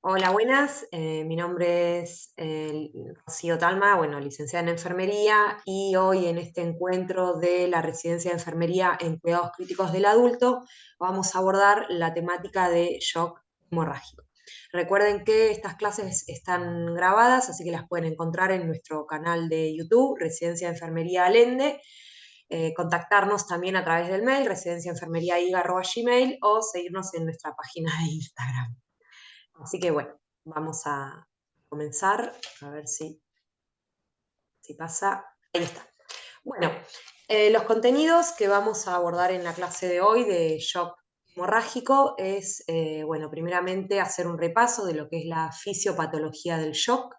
Hola, buenas. Mi nombre es Rocío Talma, bueno, licenciada en enfermería, y hoy en este encuentro de la residencia de enfermería en cuidados críticos del adulto vamos a abordar la temática de shock hemorrágico. Recuerden que estas clases están grabadas, así que las pueden encontrar en nuestro canal de YouTube, Residencia de Enfermería Alende. Contactarnos también a través del mail, residenciaenfermeriaiga@gmail, o seguirnos en nuestra página de Instagram. Así que bueno, vamos a comenzar, a ver si pasa. Ahí está. Bueno, los contenidos que vamos a abordar en la clase de hoy de shock hemorrágico es, bueno, primeramente hacer un repaso de lo que es la fisiopatología del shock,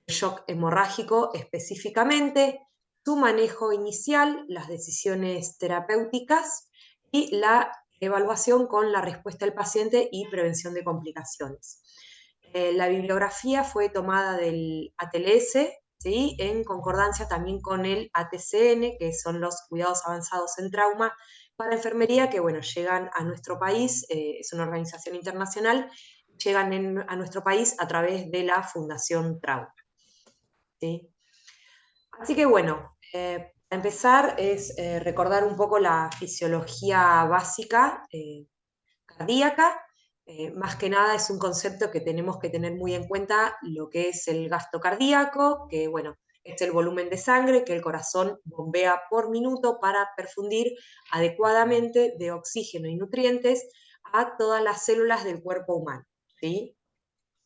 el shock hemorrágico específicamente, su manejo inicial, las decisiones terapéuticas y la evaluación con la respuesta del paciente y prevención de complicaciones. La bibliografía fue tomada del ATLS, ¿sí? En concordancia también con el ATCN, que son los cuidados avanzados en trauma para enfermería, que bueno, llegan a nuestro país, es una organización internacional, llegan a nuestro país a través de la Fundación Trauma. ¿Sí? Así que bueno, para empezar es recordar un poco la fisiología básica cardíaca. Más que nada es un concepto que tenemos que tener muy en cuenta lo que es el gasto cardíaco, que bueno, es el volumen de sangre que el corazón bombea por minuto para perfundir adecuadamente de oxígeno y nutrientes a todas las células del cuerpo humano. ¿Sí?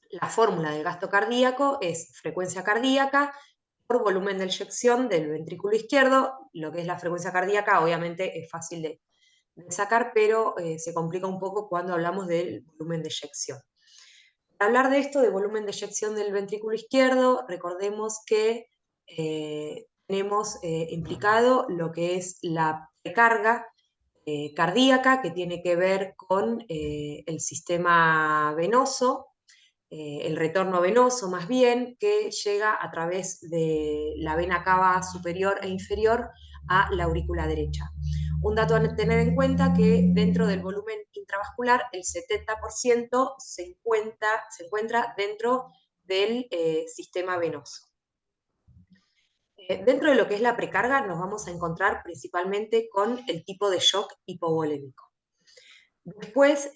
La fórmula del gasto cardíaco es frecuencia cardíaca por volumen de eyección del ventrículo izquierdo. Lo que es la frecuencia cardíaca obviamente es fácil de sacar, pero se complica un poco cuando hablamos del volumen de eyección. Para hablar de esto, de volumen de eyección del ventrículo izquierdo, recordemos que tenemos implicado lo que es la precarga cardíaca, que tiene que ver con el sistema venoso, el retorno venoso más bien, que llega a través de la vena cava superior e inferior a la aurícula derecha. Un dato a tener en cuenta que dentro del volumen intravascular el 70% se encuentra dentro del sistema venoso. Dentro de lo que es la precarga nos vamos a encontrar principalmente con el tipo de shock hipovolémico. Después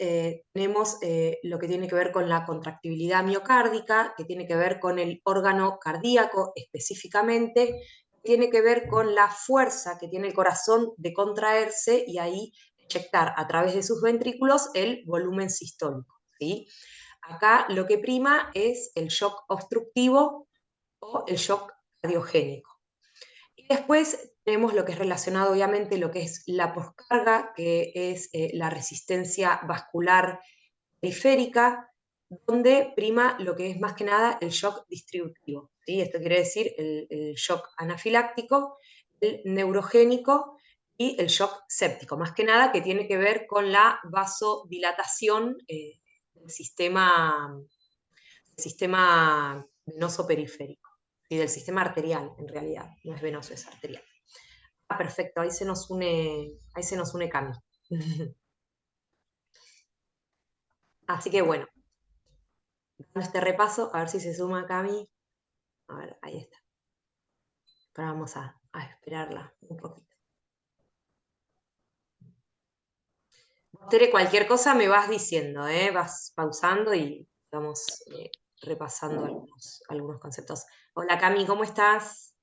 tenemos lo que tiene que ver con la contractibilidad miocárdica, que tiene que ver con el órgano cardíaco específicamente, tiene que ver con la fuerza que tiene el corazón de contraerse y ahí inyectar a través de sus ventrículos el volumen sistólico. ¿Sí? Acá lo que prima es el shock obstructivo o el shock cardiogénico. Y después tenemos lo que es relacionado, obviamente, lo que es la poscarga, que es la resistencia vascular periférica, donde prima lo que es más que nada el shock distributivo. ¿Sí? Esto quiere decir el shock anafiláctico, el neurogénico y el shock séptico, más que nada que tiene que ver con la vasodilatación del sistema venoso periférico y del sistema arterial, en realidad, no es venoso, es arterial. Ah, perfecto, ahí se nos une Cami. Así que bueno, dando este repaso, a ver si se suma Cami. A ver, ahí está. Pero vamos a esperarla un poquito. Tere, cualquier cosa me vas diciendo, vas pausando y vamos repasando algunos conceptos. Hola Cami, ¿cómo estás?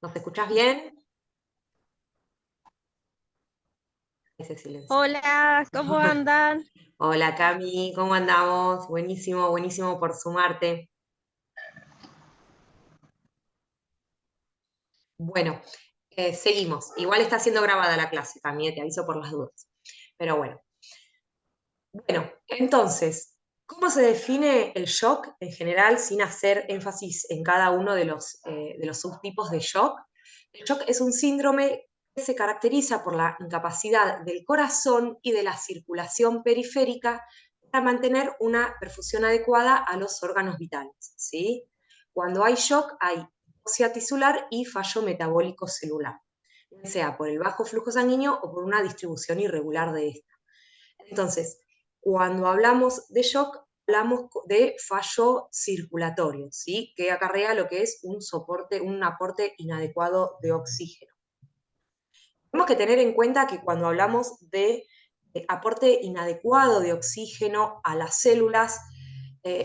¿Nos escuchás bien? Ese silencio. Hola, ¿cómo andan? Hola Cami, ¿cómo andamos? Buenísimo, buenísimo por sumarte. Bueno, seguimos. Igual está siendo grabada la clase, Cami, te aviso por las dudas. Pero bueno. Bueno, entonces, ¿cómo se define el shock en general sin hacer énfasis en cada uno de los subtipos de shock? El shock es un síndrome que se caracteriza por la incapacidad del corazón y de la circulación periférica para mantener una perfusión adecuada a los órganos vitales, ¿sí? Cuando hay shock hay hipoxia tisular y fallo metabólico celular, ya sea por el bajo flujo sanguíneo o por una distribución irregular de esta. Entonces, cuando hablamos de shock, hablamos de fallo circulatorio, ¿sí? Que acarrea lo que es un aporte inadecuado de oxígeno. Tenemos que tener en cuenta que cuando hablamos de aporte inadecuado de oxígeno a las células,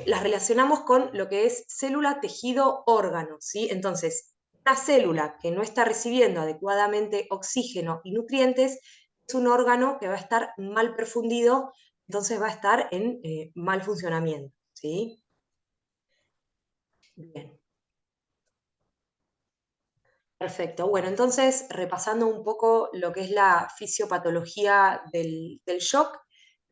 las relacionamos con lo que es célula, tejido, órgano, ¿sí? Entonces, una célula que no está recibiendo adecuadamente oxígeno y nutrientes es un órgano que va a estar mal perfundido, entonces va a estar en mal funcionamiento, ¿sí? Bien. Perfecto. Bueno, entonces, repasando un poco lo que es la fisiopatología del shock,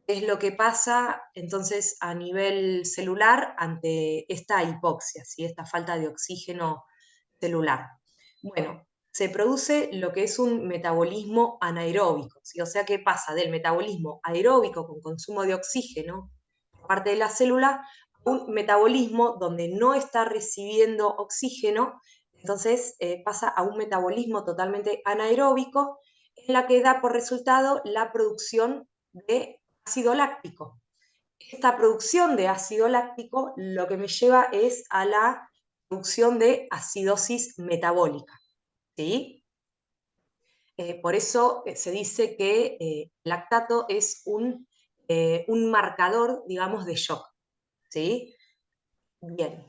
es lo que pasa entonces a nivel celular ante esta hipoxia, ¿sí? Esta falta de oxígeno celular. Bueno, se produce lo que es un metabolismo anaeróbico, ¿sí? O sea que pasa del metabolismo aeróbico con consumo de oxígeno por parte de la célula a un metabolismo donde no está recibiendo oxígeno, entonces pasa a un metabolismo totalmente anaeróbico en la que da por resultado la producción de ácido láctico. Esta producción de ácido láctico lo que me lleva es a la producción de acidosis metabólica, ¿sí? Por eso se dice que lactato es un marcador, digamos, de shock, ¿sí? Bien.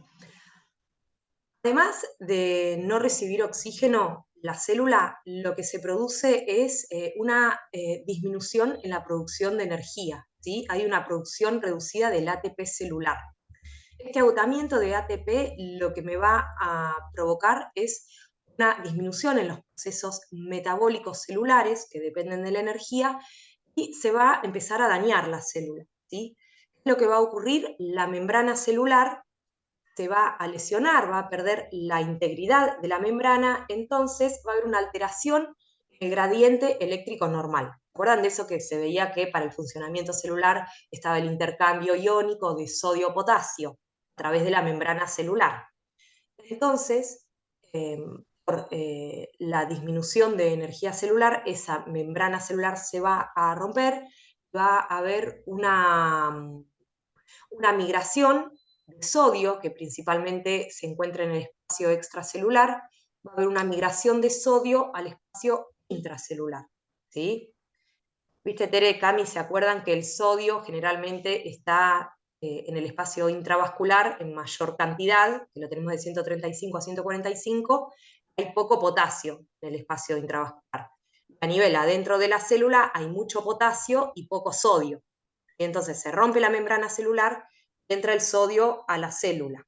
Además de no recibir oxígeno, la célula lo que se produce es una disminución en la producción de energía, ¿sí? Hay una producción reducida del ATP celular. Este agotamiento de ATP lo que me va a provocar es una disminución en los procesos metabólicos celulares que dependen de la energía y se va a empezar a dañar la célula, ¿sí? Lo que va a ocurrir, la membrana celular se va a lesionar, va a perder la integridad de la membrana, entonces va a haber una alteración en el gradiente eléctrico normal. ¿Recuerdan de eso que se veía que para el funcionamiento celular estaba el intercambio iónico de sodio-potasio a través de la membrana celular? Entonces, por la disminución de energía celular, esa membrana celular se va a romper, va a haber una migración de sodio, que principalmente se encuentra en el espacio extracelular, va a haber una migración de sodio al espacio intracelular, ¿sí? Viste, Tere, y Cami, ¿se acuerdan que el sodio generalmente está en el espacio intravascular en mayor cantidad, que lo tenemos de 135 a 145, hay poco potasio en el espacio intravascular. A nivel adentro de la célula hay mucho potasio y poco sodio. Y entonces se rompe la membrana celular, entra el sodio a la célula.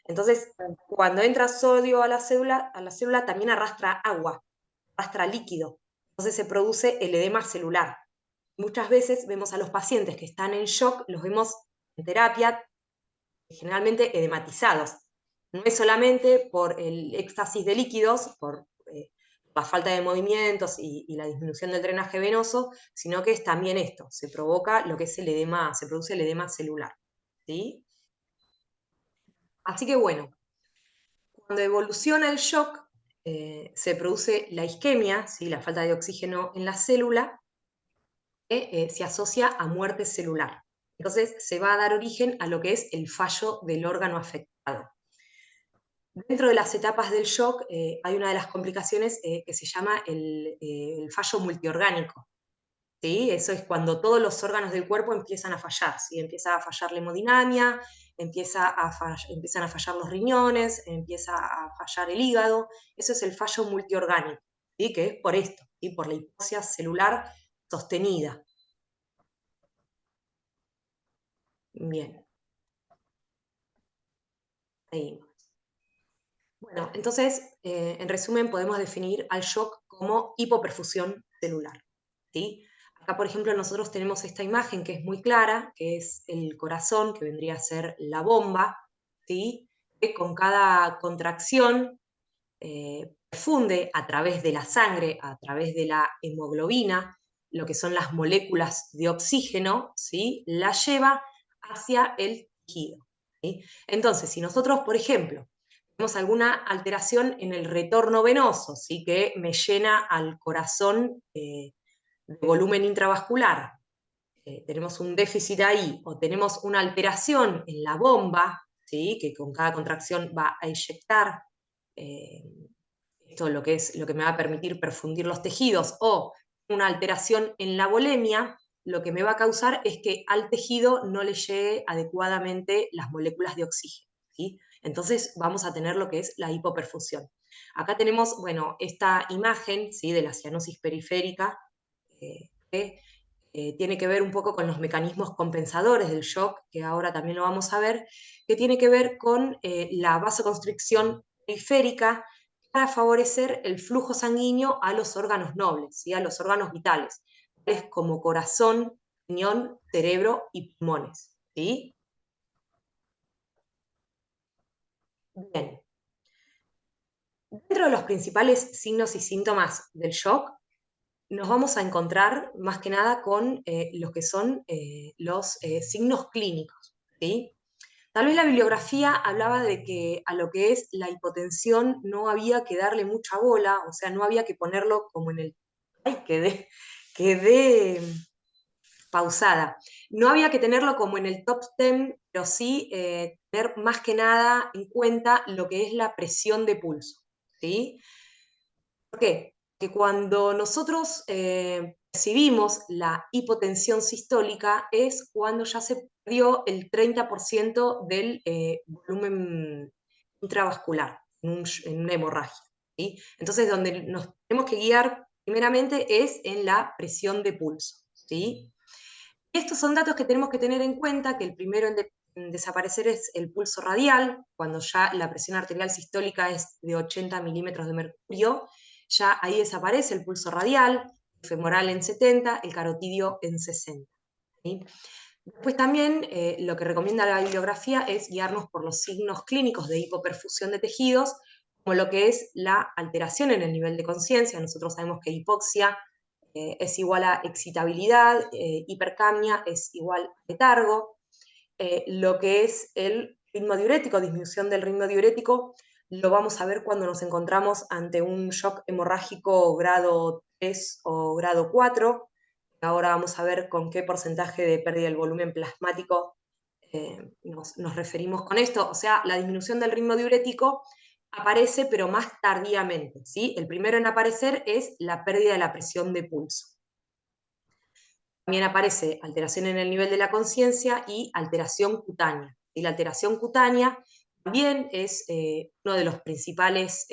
Entonces, cuando entra sodio a la célula también arrastra agua, arrastra líquido. Entonces se produce el edema celular. Muchas veces vemos a los pacientes que están en shock, los vemos en terapia, generalmente edematizados. No es solamente por el éxtasis de líquidos, por la falta de movimientos y la disminución del drenaje venoso, sino que es también esto, se provoca lo que es el edema, se produce el edema celular, ¿sí? Así que bueno, cuando evoluciona el shock, se produce la isquemia, ¿sí? La falta de oxígeno en la célula, que se asocia a muerte celular. Entonces se va a dar origen a lo que es el fallo del órgano afectado. Dentro de las etapas del shock hay una de las complicaciones que se llama el fallo multiorgánico. ¿Sí? Eso es cuando todos los órganos del cuerpo empiezan a fallar. ¿Sí? Empieza a fallar la hemodinamia, empiezan a fallar los riñones, empieza a fallar el hígado. Eso es el fallo multiorgánico, ¿sí? Que es por esto, ¿sí? Por la hipoxia celular sostenida. Bien, ahí. Bueno, entonces, en resumen, podemos definir al shock como hipoperfusión celular, ¿sí? Acá, por ejemplo, nosotros tenemos esta imagen que es muy clara, que es el corazón, que vendría a ser la bomba, ¿sí? Que con cada contracción perfunde a través de la sangre, a través de la hemoglobina, lo que son las moléculas de oxígeno, ¿sí? La lleva hacia el tejido, ¿sí? Entonces, si nosotros, por ejemplo, tenemos alguna alteración en el retorno venoso, ¿sí? Que me llena al corazón de volumen intravascular, tenemos un déficit ahí, o tenemos una alteración en la bomba, ¿sí? Que con cada contracción va a eyectar eh, esto lo que me va a permitir perfundir los tejidos, o una alteración en la volemia, lo que me va a causar es que al tejido no le llegue adecuadamente las moléculas de oxígeno, ¿sí? Entonces vamos a tener lo que es la hipoperfusión. Acá tenemos, bueno, esta imagen, ¿sí? De la cianosis periférica, que tiene que ver un poco con los mecanismos compensadores del shock, que ahora también lo vamos a ver, que tiene que ver con la vasoconstricción periférica para favorecer el flujo sanguíneo a los órganos nobles, ¿sí? A los órganos vitales, tales como corazón, riñón, cerebro y pulmones. ¿Sí? Bien. Dentro de los principales signos y síntomas del shock, nos vamos a encontrar más que nada con lo que son los signos clínicos. ¿Sí? Tal vez la bibliografía hablaba de que a lo que es la hipotensión no había que darle mucha bola, o sea, no había que ponerlo como en el... ¡Ay, quedé pausada! No había que tenerlo como en el top 10, pero sí tener más que nada en cuenta lo que es la presión de pulso. ¿Sí? ¿Por qué? Que cuando nosotros percibimos la hipotensión sistólica es cuando ya se perdió el 30% del volumen intravascular en una hemorragia. ¿Sí? Entonces, donde nos tenemos que guiar primeramente es en la presión de pulso. ¿Sí? Estos son datos que tenemos que tener en cuenta, que el primero en desaparecer es el pulso radial, cuando ya la presión arterial sistólica es de 80 milímetros de mercurio, ya ahí desaparece el pulso radial, el femoral en 70, el carotidio en 60. ¿Sí? Después también lo que recomienda la bibliografía es guiarnos por los signos clínicos de hipoperfusión de tejidos, como lo que es la alteración en el nivel de conciencia. Nosotros sabemos que hipoxia es igual a excitabilidad, hipercamia es igual a letargo. Lo que es el ritmo diurético, disminución del ritmo diurético, lo vamos a ver cuando nos encontramos ante un shock hemorrágico grado 3 o grado 4. Ahora vamos a ver con qué porcentaje de pérdida del volumen plasmático nos referimos con esto. O sea, la disminución del ritmo diurético aparece, pero más tardíamente. ¿Sí? El primero en aparecer es la pérdida de la presión de pulso. También aparece alteración en el nivel de la conciencia y alteración cutánea. Y la alteración cutánea también es uno de los principales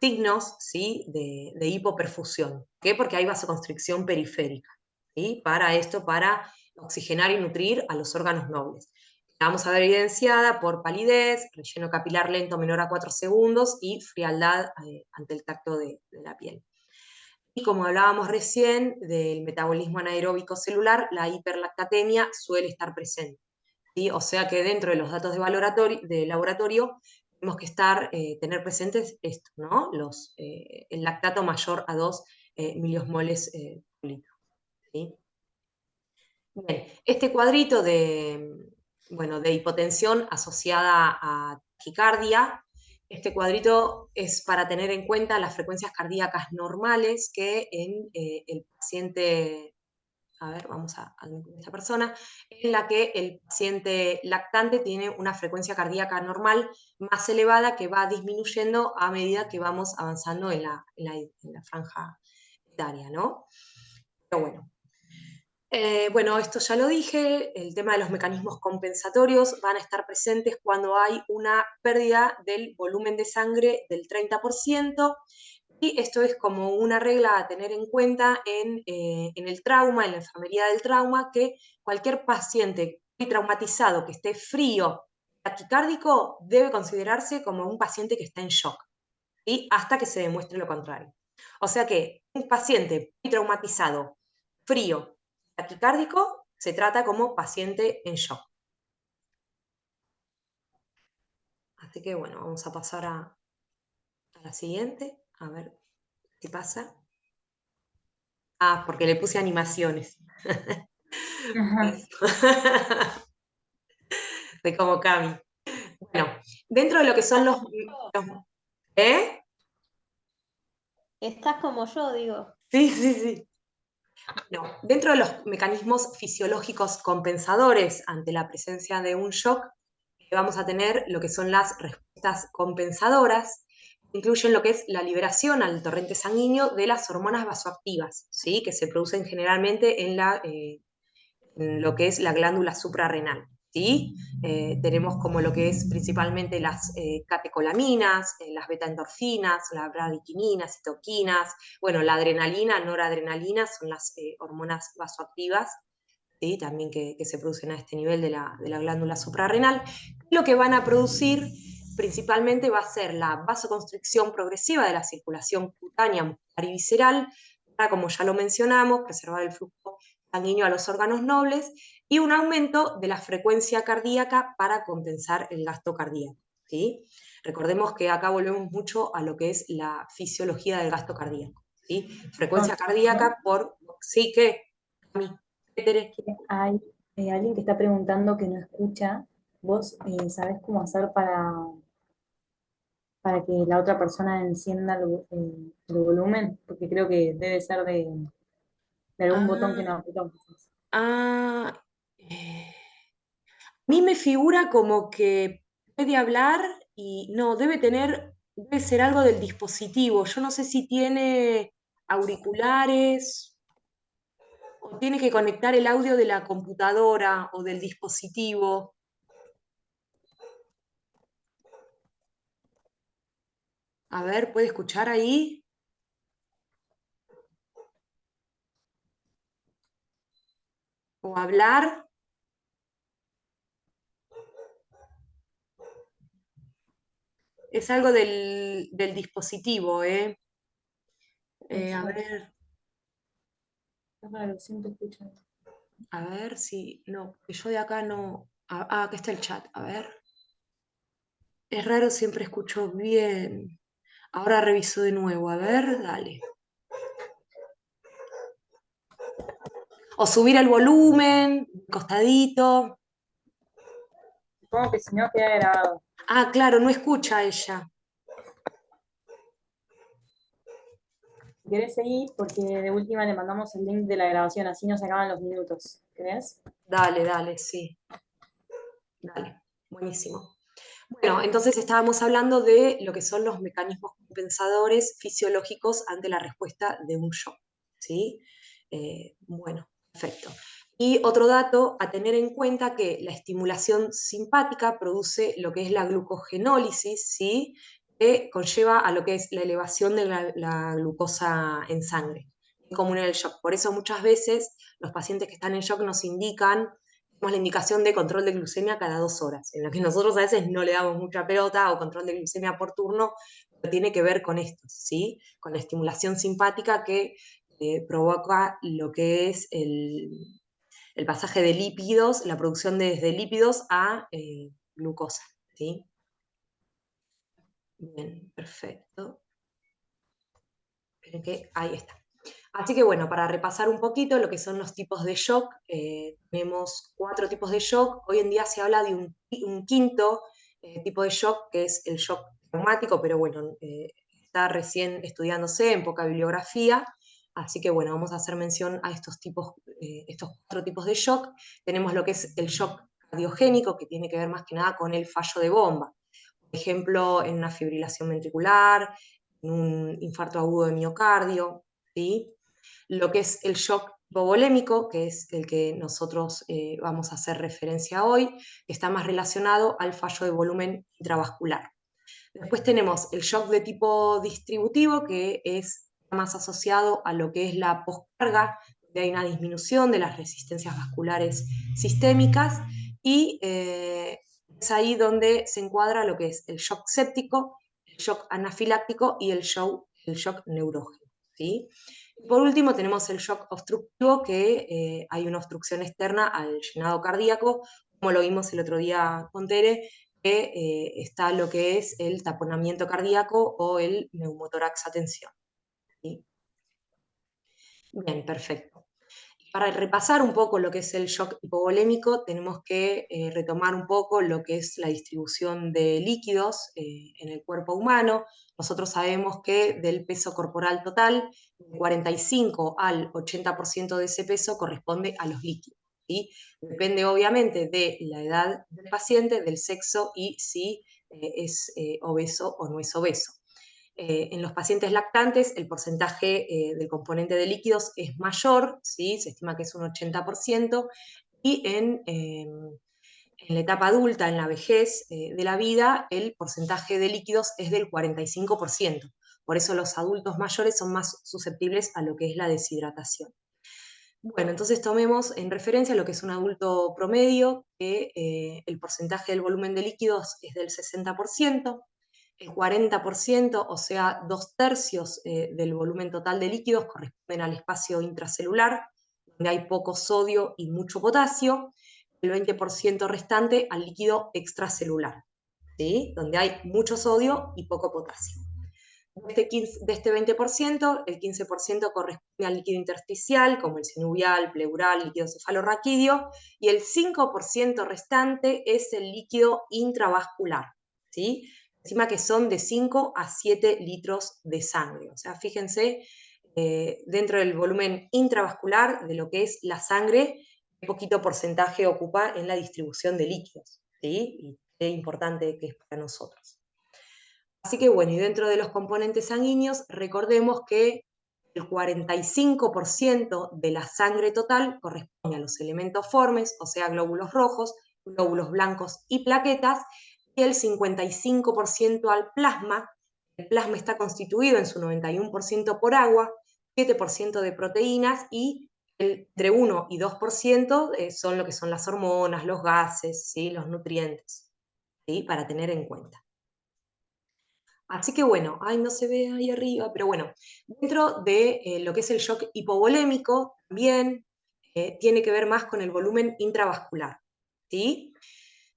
signos, ¿sí? de hipoperfusión. ¿Por qué? Porque hay vasoconstricción periférica. ¿Sí? Para esto, para oxigenar y nutrir a los órganos nobles. La vamos a ver evidenciada por palidez, relleno capilar lento menor a 4 segundos y frialdad ante el tacto de la piel. Y como hablábamos recién del metabolismo anaeróbico celular, la hiperlactatemia suele estar presente. ¿Sí? O sea que dentro de los datos de laboratorio tenemos que tener presentes esto, ¿no? El lactato mayor a 2 miliosmoles por litro. ¿Sí? Bien, este cuadrito bueno, de hipotensión asociada a taquicardia, este cuadrito es para tener en cuenta las frecuencias cardíacas normales que en el paciente, a ver, vamos a incluir esta persona, en la que el paciente lactante tiene una frecuencia cardíaca normal más elevada que va disminuyendo a medida que vamos avanzando en la franja etaria, ¿no? Pero bueno. Bueno, esto ya lo dije, el tema de los mecanismos compensatorios van a estar presentes cuando hay una pérdida del volumen de sangre del 30%, y esto es como una regla a tener en cuenta en el trauma, en la enfermería del trauma, que cualquier paciente traumatizado que esté frío, taquicárdico, debe considerarse como un paciente que está en shock, ¿sí? Hasta que se demuestre lo contrario. O sea que un paciente traumatizado, frío, taquicárdico, se trata como paciente en shock. Así que bueno, vamos a pasar a la siguiente, a ver qué pasa. Ah, porque le puse animaciones. Ajá. De como Cami. Bueno, dentro de lo que son los ¿eh? Estás como yo, digo. Sí, sí, sí. No, dentro de los mecanismos fisiológicos compensadores ante la presencia de un shock, vamos a tener lo que son las respuestas compensadoras, que incluyen lo que es la liberación al torrente sanguíneo de las hormonas vasoactivas, ¿sí? Que se producen generalmente en lo que es la glándula suprarrenal. ¿Sí? Tenemos como lo que es principalmente las catecolaminas, las betaendorfinas, las bradykininas, citoquinas, bueno, la adrenalina, noradrenalina son las hormonas vasoactivas, ¿sí? También que se producen a este nivel de la glándula suprarrenal. Lo que van a producir principalmente va a ser la vasoconstricción progresiva de la circulación cutánea, muscular y visceral, para, como ya lo mencionamos, preservar el flujo sanguíneo a los órganos nobles, y un aumento de la frecuencia cardíaca para compensar el gasto cardíaco. ¿Sí? Recordemos que acá volvemos mucho a lo que es la fisiología del gasto cardíaco. ¿Sí? Frecuencia cardíaca por... ¿Sí qué? A mí. Hay alguien que está preguntando que no escucha. ¿Vos sabés cómo hacer para que la otra persona encienda el volumen? Porque creo que debe ser de algún botón que Ah, no apretó. ah, eh, a mí me figura como que puede hablar y no, debe ser algo del dispositivo. Yo no sé si tiene auriculares o tiene que conectar el audio de la computadora o del dispositivo. A ver, ¿puede escuchar ahí? ¿O hablar? Es algo del dispositivo, ¿eh? A ver, Es raro, siempre escucho. a ver si... No, que yo de acá no... acá está el chat, a ver. Es raro, siempre escucho bien. Ahora reviso de nuevo, a ver, dale. O subir el volumen, costadito. Supongo que si no queda grabado. Ah, claro, no escucha ella. Si querés seguir, porque de última le mandamos el link de la grabación, así no se acaban los minutos. ¿Querés? Dale, dale, sí. Dale, buenísimo. Bueno, entonces estábamos hablando de lo que son los mecanismos compensadores fisiológicos ante la respuesta de un shock. ¿Sí? Bueno, perfecto. Y otro dato a tener en cuenta, que la estimulación simpática produce lo que es la glucogenólisis, ¿sí? Que conlleva a lo que es la elevación de la glucosa en sangre, muy común en el shock. Por eso muchas veces los pacientes que están en shock nos indican, tenemos la indicación de control de glucemia cada 2 horas, en lo que nosotros a veces no le damos mucha pelota, o control de glucemia por turno, pero tiene que ver con esto, ¿sí? Con la estimulación simpática que provoca lo que es el pasaje de lípidos, la producción desde lípidos a glucosa, ¿sí? Bien, perfecto. Esperen que ahí está. Así que bueno, para repasar un poquito lo que son los tipos de shock, tenemos 4 tipos de shock. Hoy en día se habla de un quinto tipo de shock, que es el shock traumático, pero bueno, está recién estudiándose, en poca bibliografía. Así que bueno, vamos a hacer mención a estos 4 tipos de shock. Tenemos lo que es el shock cardiogénico, que tiene que ver más que nada con el fallo de bomba. Por ejemplo, en una fibrilación ventricular, en un infarto agudo de miocardio, ¿sí? Lo que es el shock hipovolémico, que es el que nosotros vamos a hacer referencia hoy, que está más relacionado al fallo de volumen intravascular. Después tenemos el shock de tipo distributivo, que es más asociado a lo que es la poscarga, donde hay una disminución de las resistencias vasculares sistémicas, y es ahí donde se encuadra lo que es el shock séptico, el shock anafiláctico y el shock neurógeno, ¿sí? Por último, tenemos el shock obstructivo, que hay una obstrucción externa al llenado cardíaco, como lo vimos el otro día con Tere, que está lo que es el taponamiento cardíaco o el neumotórax a tensión. ¿Sí? Bien, perfecto. Para repasar un poco lo que es el shock hipovolémico, tenemos que retomar un poco lo que es la distribución de líquidos en el cuerpo humano. Nosotros sabemos que del peso corporal total, del 45 al 80% de ese peso corresponde a los líquidos, ¿sí? Depende obviamente de la edad del paciente, del sexo y si es obeso o no es obeso. En los pacientes lactantes el porcentaje del componente de líquidos es mayor, ¿sí? Se estima que es un 80%, y en la etapa adulta, en la vejez de la vida, el porcentaje de líquidos es del 45%. Por eso los adultos mayores son más susceptibles a lo que es la deshidratación. Bueno, entonces tomemos en referencia lo que es un adulto promedio, que el porcentaje del volumen de líquidos es del 60%, el 40%, o sea, 2/3 del volumen total de líquidos corresponden al espacio intracelular, donde hay poco sodio y mucho potasio, el 20% restante al líquido extracelular, ¿sí? Donde hay mucho sodio y poco potasio. De este 20%, el 15% corresponde al líquido intersticial, como el sinovial, pleural, líquido cefalorraquídeo, y el 5% restante es el líquido intravascular, ¿sí? Encima que son de 5 a 7 litros de sangre. O sea, fíjense, dentro del volumen intravascular de lo que es la sangre, qué poquito porcentaje ocupa en la distribución de líquidos, ¿sí? Y qué importante que es para nosotros. Así que bueno, y dentro de los componentes sanguíneos, recordemos que el 45% de la sangre total corresponde a los elementos formes, o sea, glóbulos rojos, glóbulos blancos y plaquetas, y el 55% al plasma. El plasma está constituido en su 91% por agua, 7% de proteínas y entre 1 y 2% son lo que son las hormonas, los gases, ¿sí? Los nutrientes, ¿sí? Para tener en cuenta. Así que bueno, ay, no se ve ahí arriba, pero bueno, dentro de lo que es el shock hipovolémico, también tiene que ver más con el volumen intravascular, ¿sí?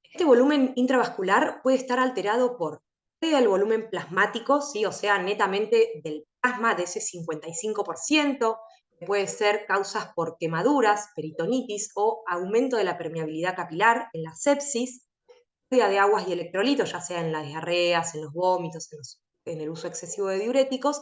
Este volumen intravascular puede estar alterado por pérdida del volumen plasmático, ¿sí? O sea, netamente del plasma de ese 55%, puede ser causas por quemaduras, peritonitis o aumento de la permeabilidad capilar en la sepsis, pérdida de aguas y electrolitos, ya sea en las diarreas, en los vómitos, en el uso excesivo de diuréticos,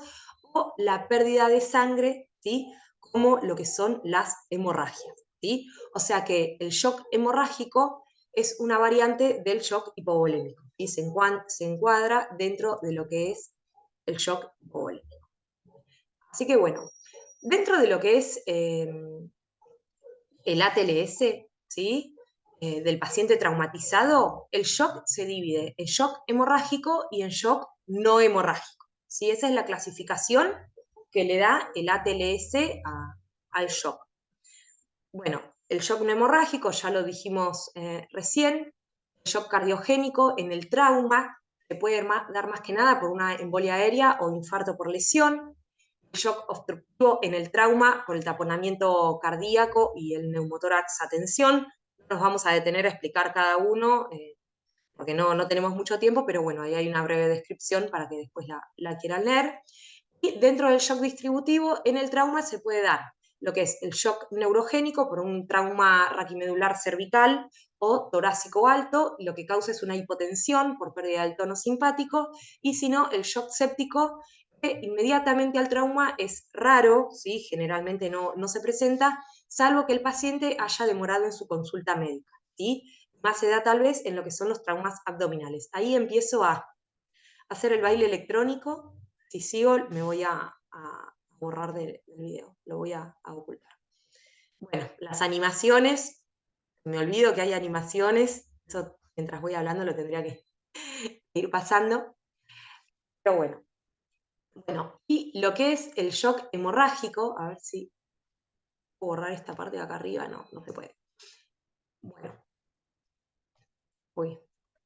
o la pérdida de sangre, ¿sí? Como lo que son las hemorragias, ¿sí? O sea que el shock hemorrágico es una variante del shock hipovolémico, y se encuadra dentro de lo que es el shock hipovolémico. Así que bueno, dentro de lo que es el ATLS, ¿sí? Del paciente traumatizado, el shock se divide en shock hemorrágico y en shock no hemorrágico, ¿sí? Esa es la clasificación que le da el ATLS al shock. Bueno, el shock no hemorrágico, ya lo dijimos recién, el shock cardiogénico en el trauma se puede dar más que nada por una embolia aérea o infarto por lesión, el shock obstructivo en el trauma por el taponamiento cardíaco y el neumotórax a tensión. No nos vamos a detener a explicar cada uno, porque no tenemos mucho tiempo, pero bueno, ahí hay una breve descripción para que después la quieran leer. Y dentro del shock distributivo, en el trauma se puede dar lo que es el shock neurogénico por un trauma raquimedular cervical o torácico alto, lo que causa es una hipotensión por pérdida del tono simpático, y si no, el shock séptico, que inmediatamente al trauma es raro, ¿sí? Generalmente no se presenta, salvo que el paciente haya demorado en su consulta médica, ¿sí? Más se da tal vez en lo que son los traumas abdominales. Ahí empiezo a hacer el baile electrónico. Si sigo, me voy a borrar del video, lo voy a ocultar. Bueno, las animaciones, me olvido que hay animaciones, eso mientras voy hablando lo tendría que ir pasando, pero bueno. Bueno, y lo que es el shock hemorrágico, a ver si puedo borrar esta parte de acá arriba, no se puede. Bueno, uy,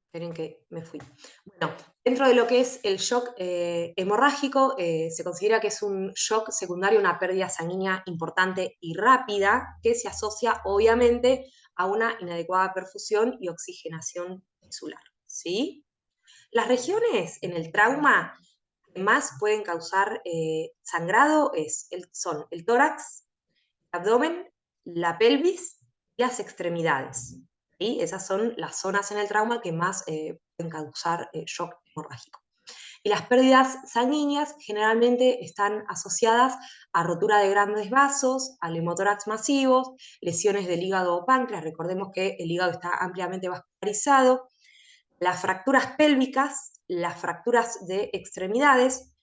esperen que me fui. Bueno, dentro de lo que es el shock hemorrágico, se considera que es un shock secundario a una pérdida sanguínea importante y rápida, que se asocia obviamente a una inadecuada perfusión y oxigenación tisular, ¿sí? Las regiones en el trauma que más pueden causar sangrado son el tórax, el abdomen, la pelvis y las extremidades. ¿Sí? Esas son las zonas en el trauma que más pueden causar shock hemorrágico. Y las pérdidas sanguíneas generalmente están asociadas a rotura de grandes vasos, al hemotórax masivo, lesiones del hígado o páncreas, recordemos que el hígado está ampliamente vascularizado, las fracturas pélvicas, las fracturas de extremidades,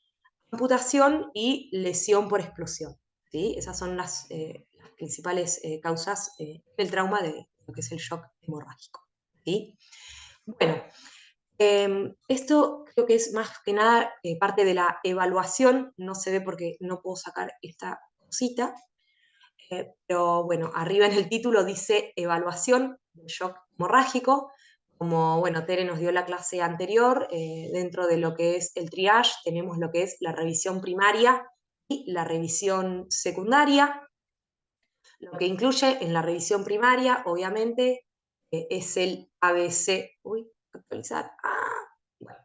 amputación y lesión por explosión. ¿Sí? Esas son las principales causas del trauma de lo que es el shock hemorrágico. ¿Sí? Bueno, esto creo que es más que nada parte de la evaluación, no se ve porque no puedo sacar esta cosita, pero bueno, arriba en el título dice evaluación del shock hemorrágico. Como bueno, Tere nos dio la clase anterior, dentro de lo que es el triage tenemos lo que es la revisión primaria y la revisión secundaria. Lo que incluye en la revisión primaria, obviamente, es el ABC. Uy, actualizar. Bueno.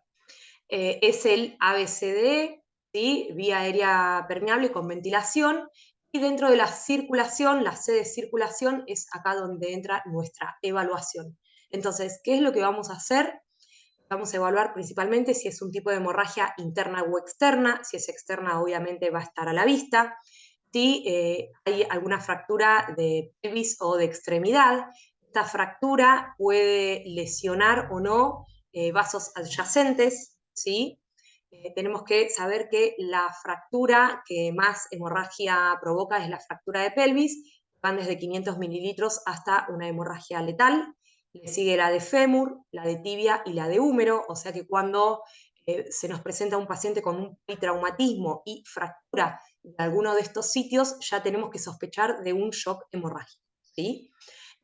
Es el ABCDE, ¿sí? Vía aérea permeable con ventilación. Y dentro de la circulación, la C de circulación, es acá donde entra nuestra evaluación. Entonces, ¿qué es lo que vamos a hacer? Vamos a evaluar principalmente si es un tipo de hemorragia interna o externa. Si es externa, obviamente va a estar a la vista. Si hay alguna fractura de pelvis o de extremidad, esta fractura puede lesionar o no vasos adyacentes, ¿sí? Tenemos que saber que la fractura que más hemorragia provoca es la fractura de pelvis, van desde 500 mililitros hasta una hemorragia letal. Le sigue la de fémur, la de tibia y la de húmero, o sea que cuando se nos presenta un paciente con un politraumatismo y fractura de alguno de estos sitios, ya tenemos que sospechar de un shock hemorrágico, ¿sí?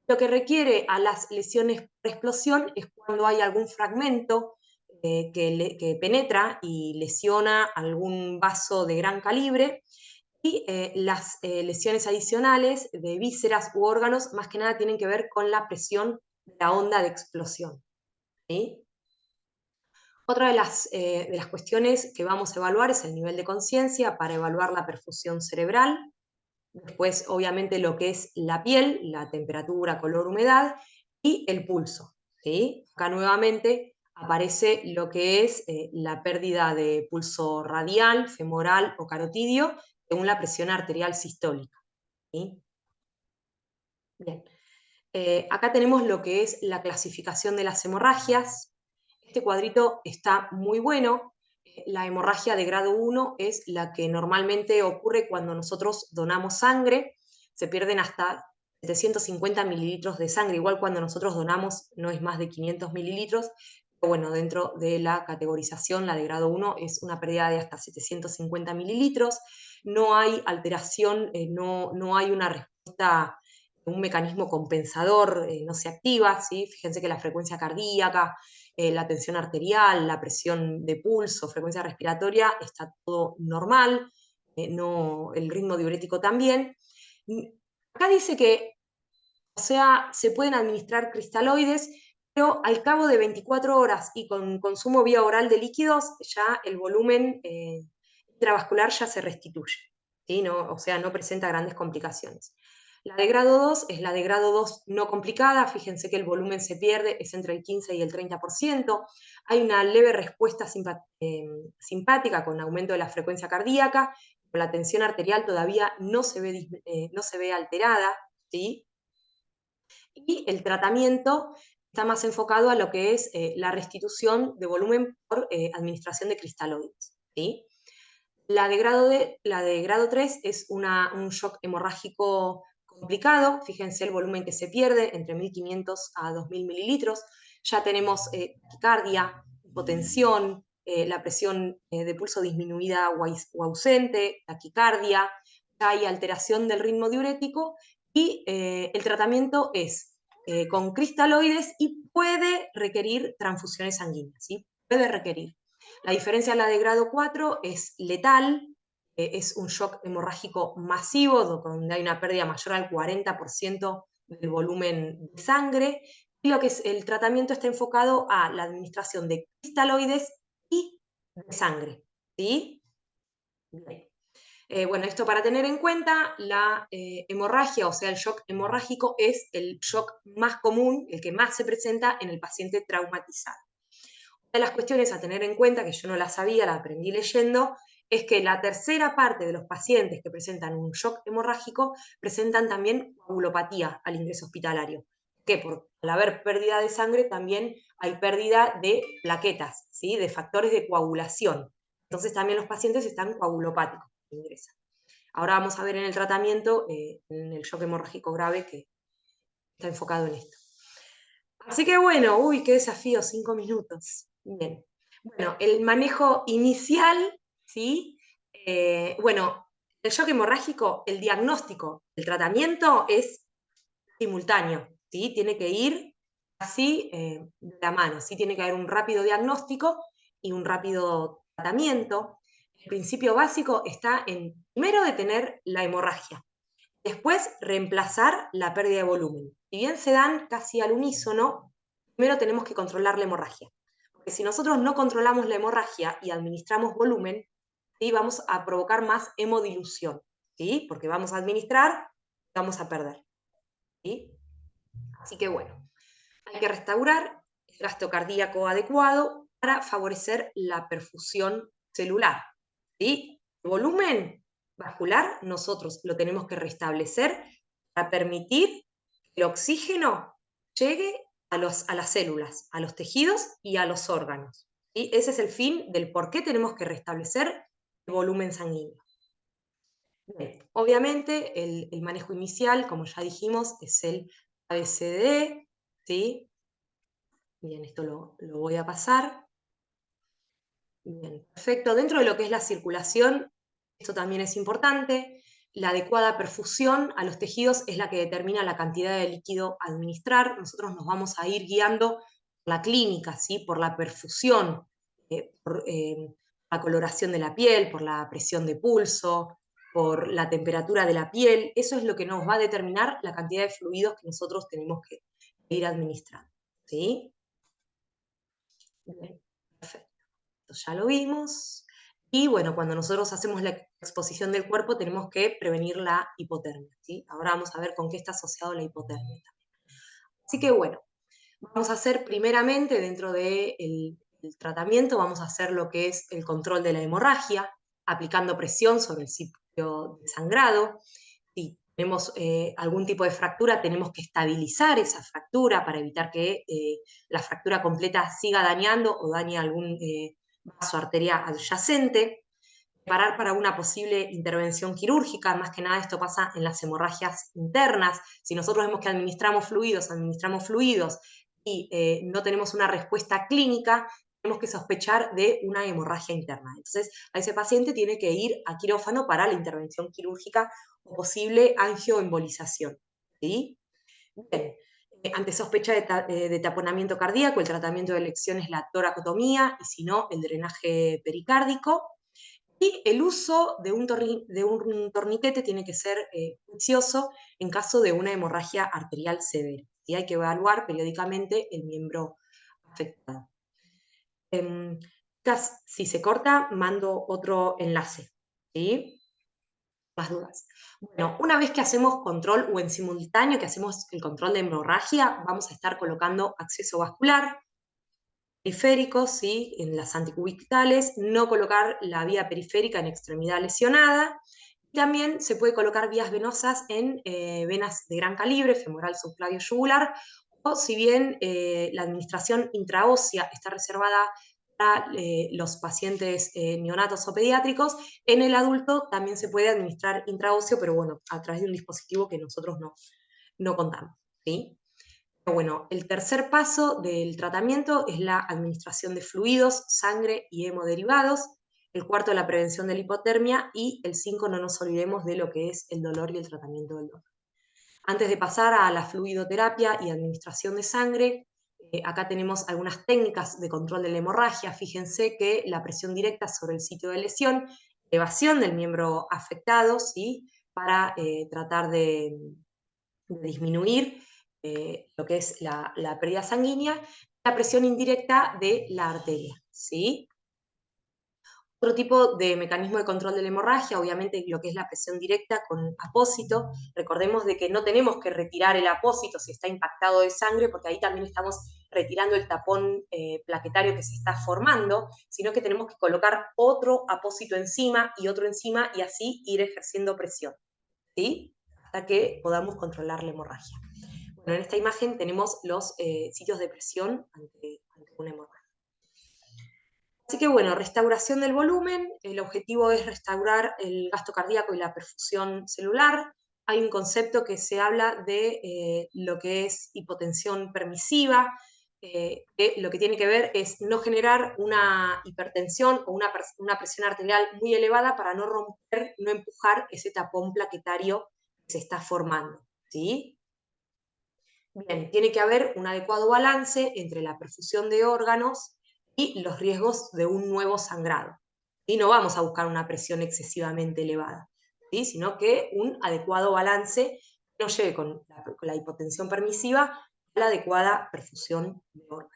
Lo que requiere a las lesiones por explosión es cuando hay algún fragmento que penetra y lesiona algún vaso de gran calibre, y las lesiones adicionales de vísceras u órganos, más que nada tienen que ver con la presión de la onda de explosión. ¿Sí? Otra de las cuestiones que vamos a evaluar es el nivel de conciencia para evaluar la perfusión cerebral. Después, obviamente, lo que es la piel, la temperatura, color, humedad y el pulso. ¿Sí? Acá nuevamente aparece lo que es la pérdida de pulso radial, femoral o carotidio según la presión arterial sistólica. ¿Sí? Bien. Acá tenemos lo que es la clasificación de las hemorragias. Este cuadrito está muy bueno. La hemorragia de grado 1 es la que normalmente ocurre cuando nosotros donamos sangre. Se pierden hasta 750 mililitros de sangre. Igual cuando nosotros donamos no es más de 500 mililitros. Pero bueno, dentro de la categorización, la de grado 1 es una pérdida de hasta 750 mililitros. No hay alteración, no hay una respuesta, un mecanismo compensador no se activa, ¿sí? Fíjense que la frecuencia cardíaca, la tensión arterial, la presión de pulso, frecuencia respiratoria, está todo normal, no, el ritmo diurético también. Acá dice que, o sea, se pueden administrar cristaloides, pero al cabo de 24 horas y con consumo vía oral de líquidos, ya el volumen intravascular ya se restituye, ¿sí? No, o sea, no presenta grandes complicaciones. La de grado 2 es la de grado 2 no complicada, fíjense que el volumen se pierde, es entre el 15 y el 30%, hay una leve respuesta simpática con aumento de la frecuencia cardíaca, pero la tensión arterial todavía no se ve alterada, ¿sí? Y el tratamiento está más enfocado a lo que es la restitución de volumen por administración de cristaloides, ¿sí? La de grado 3 es un shock hemorrágico complicado, fíjense el volumen que se pierde, entre 1.500 a 2.000 mililitros. Ya tenemos taquicardia, hipotensión, la presión de pulso disminuida o ausente, taquicardia, hay alteración del ritmo diurético y el tratamiento es con cristaloides y puede requerir transfusiones sanguíneas, ¿sí? Puede requerir. La diferencia de la de grado 4 es letal, es un shock hemorrágico masivo, donde hay una pérdida mayor al 40% del volumen de sangre, y lo que es el tratamiento está enfocado a la administración de cristaloides y de sangre, ¿sí? Bien. Bueno, esto para tener en cuenta, la hemorragia, o sea, el shock hemorrágico, es el shock más común, el que más se presenta en el paciente traumatizado. Una de las cuestiones a tener en cuenta, que yo no la sabía, la aprendí leyendo, es que la tercera parte de los pacientes que presentan un shock hemorrágico presentan también coagulopatía al ingreso hospitalario. Que al haber pérdida de sangre también hay pérdida de plaquetas, ¿sí? De factores de coagulación. Entonces también los pacientes están coagulopáticos que ingresan. Ahora vamos a ver en el tratamiento, en el shock hemorrágico grave, que está enfocado en esto. Así que bueno, uy, qué desafío, 5 minutos. Bien. Bueno, el manejo inicial, ¿sí? Bueno, el shock hemorrágico, el diagnóstico, el tratamiento es simultáneo, ¿sí? Tiene que ir así de la mano, ¿sí? Tiene que haber un rápido diagnóstico y un rápido tratamiento. El principio básico está en, primero, detener la hemorragia. Después, reemplazar la pérdida de volumen. Si bien se dan casi al unísono, primero tenemos que controlar la hemorragia. Porque si nosotros no controlamos la hemorragia y administramos volumen, ¿sí? Vamos a provocar más hemodilución, ¿sí? Porque vamos a administrar, vamos a perder, ¿sí? Así que bueno, hay que restaurar el gasto cardíaco adecuado para favorecer la perfusión celular, ¿sí? El volumen vascular nosotros lo tenemos que restablecer para permitir que el oxígeno llegue a las células, a los tejidos y a los órganos, ¿sí? Ese es el fin del por qué tenemos que restablecer el volumen sanguíneo. Bien, obviamente el manejo inicial, como ya dijimos, es el ABCD, ¿sí? Bien, esto lo voy a pasar. Bien, perfecto. Dentro de lo que es la circulación, esto también es importante. La adecuada perfusión a los tejidos es la que determina la cantidad de líquido a administrar. Nosotros nos vamos a ir guiando por la clínica, ¿sí? Por la perfusión, por la coloración de la piel, por la presión de pulso, por la temperatura de la piel. Eso es lo que nos va a determinar la cantidad de fluidos que nosotros tenemos que ir administrando, ¿sí? Bien, perfecto. Ya lo vimos. Y bueno, cuando nosotros hacemos la exposición del cuerpo tenemos que prevenir la hipotermia, ¿sí? Ahora vamos a ver con qué está asociado la hipotermia. Así que bueno, vamos a hacer primeramente dentro del tratamiento, vamos a hacer lo que es el control de la hemorragia, aplicando presión sobre el sitio de sangrado. Si tenemos algún tipo de fractura, tenemos que estabilizar esa fractura para evitar que la fractura completa siga dañando o dañe algún vaso arterial adyacente. Preparar para una posible intervención quirúrgica, más que nada esto pasa en las hemorragias internas. Si nosotros vemos que administramos fluidos y no tenemos una respuesta clínica, tenemos que sospechar de una hemorragia interna. Entonces, a ese paciente tiene que ir a quirófano para la intervención quirúrgica o posible angioembolización, ¿sí? Bien. Ante sospecha de taponamiento cardíaco, el tratamiento de elección es la toracotomía y si no, el drenaje pericárdico. Y el uso de un torniquete tiene que ser juicioso en caso de una hemorragia arterial severa. Y hay que evaluar periódicamente el miembro afectado. Si se corta, mando otro enlace. ¿Sí? Más dudas. Bueno, una vez que hacemos control o en simultáneo que hacemos el control de hemorragia, vamos a estar colocando acceso vascular, periféricos, ¿sí? En las anticubitales, no colocar la vía periférica en extremidad lesionada. También se puede colocar vías venosas en venas de gran calibre, femoral, subclavio, yugular, o si bien la administración intraósea está reservada para los pacientes neonatos o pediátricos, en el adulto también se puede administrar intraóseo, pero bueno, a través de un dispositivo que nosotros no contamos, ¿sí? Bueno, el tercer paso del tratamiento es la administración de fluidos, sangre y hemoderivados. El cuarto, la prevención de la hipotermia. Y el 5, no nos olvidemos de lo que es el dolor y el tratamiento del dolor. Antes de pasar a la fluidoterapia y administración de sangre, acá tenemos algunas técnicas de control de la hemorragia. Fíjense que la presión directa sobre el sitio de lesión, elevación del miembro afectado, ¿sí? Para tratar de disminuir lo que es la pérdida sanguínea, la presión indirecta de la arteria, ¿sí? Otro tipo de mecanismo de control de la hemorragia, obviamente lo que es la presión directa con apósito. Recordemos de que no tenemos que retirar el apósito si está impactado de sangre, porque ahí también estamos retirando el tapón plaquetario que se está formando, sino que tenemos que colocar otro apósito encima y otro encima y así ir ejerciendo presión, ¿sí? Hasta que podamos controlar la hemorragia. Bueno, en esta imagen tenemos los sitios de presión ante una hemorragia. Así que bueno, restauración del volumen, el objetivo es restaurar el gasto cardíaco y la perfusión celular. Hay un concepto que se habla de lo que es hipotensión permisiva, que lo que tiene que ver es no generar una hipertensión o una presión arterial muy elevada para no romper, no empujar ese tapón plaquetario que se está formando, ¿sí? Bien, tiene que haber un adecuado balance entre la perfusión de órganos y los riesgos de un nuevo sangrado. Y no vamos a buscar una presión excesivamente elevada, ¿sí? Sino que un adecuado balance nos lleve con la hipotensión permisiva a la adecuada perfusión de órganos.